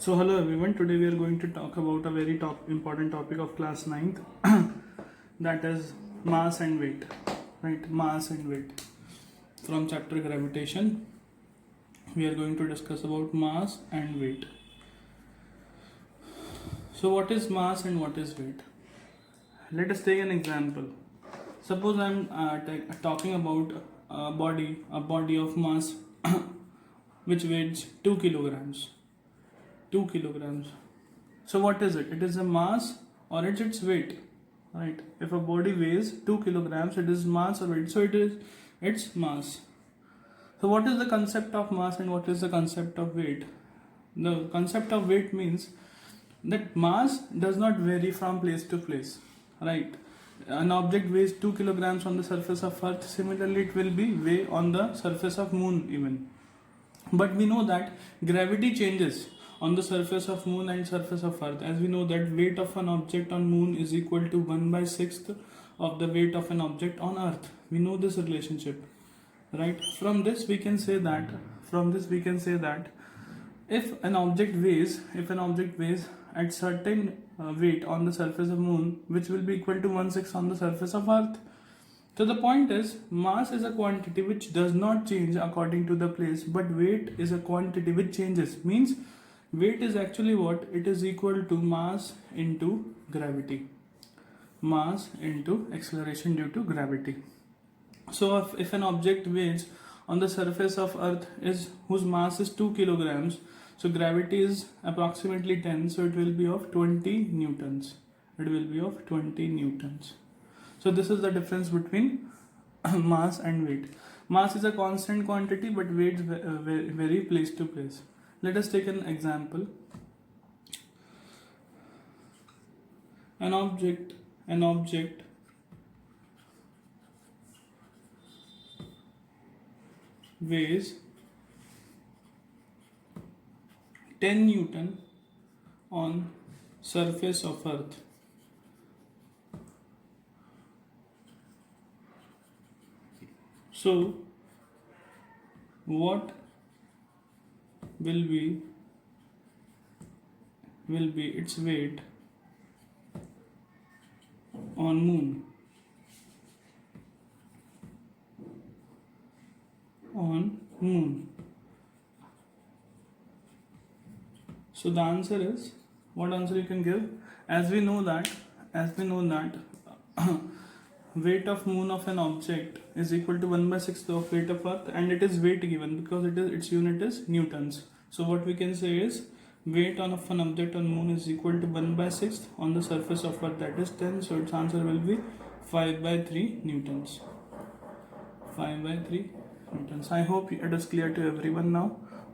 So hello everyone, today we are going to talk about a very important topic of class 9th that is mass and weight, right? Mass and weight. From chapter gravitation, we are going to discuss about mass and weight. So what is mass and what is weight? Let us take an example. Suppose I am talking about a body of mass which weighs 2 kilograms. 2 kilograms. So what is it? It is a mass or it's its weight, right? If a body weighs 2 kilograms, it is mass or weight. So it is its mass. So what is the concept of mass and what is the concept of weight? The concept of weight means that mass does not vary from place to place, right? An object weighs 2 kilograms on the surface of earth. Similarly, it will be weigh on the surface of moon even. But we know that gravity changes on the surface of moon and surface of earth, as we know that weight of an object on moon is equal to 1/6 of the weight of an object on earth. We know this relationship, right? From this we can say that if an object weighs at certain weight on the surface of moon, which will be equal to 1/6 on the surface of earth. So the point is, mass is a quantity which does not change according to the place, but weight is a quantity which changes. Means weight is actually what? It is equal to mass into gravity. Mass into acceleration due to gravity. So if an object weighs on the surface of earth whose mass is 2 kilograms, so gravity is approximately 10, so it will be of 20 newtons. It will be of 20 newtons. So this is the difference between mass and weight. Mass is a constant quantity, but weights vary place to place. Let us take an example. An object weighs 10 Newton on surface of earth. So what will be its weight on moon? So the answer is, what answer you can give? As we know that weight of moon of an object is equal to 1/6 of weight of earth, and it is weight given because its unit is newtons. So what we can say is weight of an object on moon is equal to 1/6 on the surface of earth, that is 10. So its answer will be 5/3 newtons. 5/3 newtons. I hope it is clear to everyone now.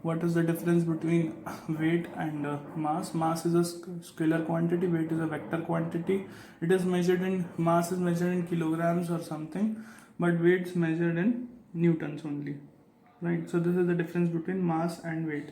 What is the difference between weight and mass? Mass is a scalar quantity, weight is a vector quantity. It is measured in, mass is measured in kilograms or something, but weight is measured in newtons only, right? So this is the difference between mass and weight.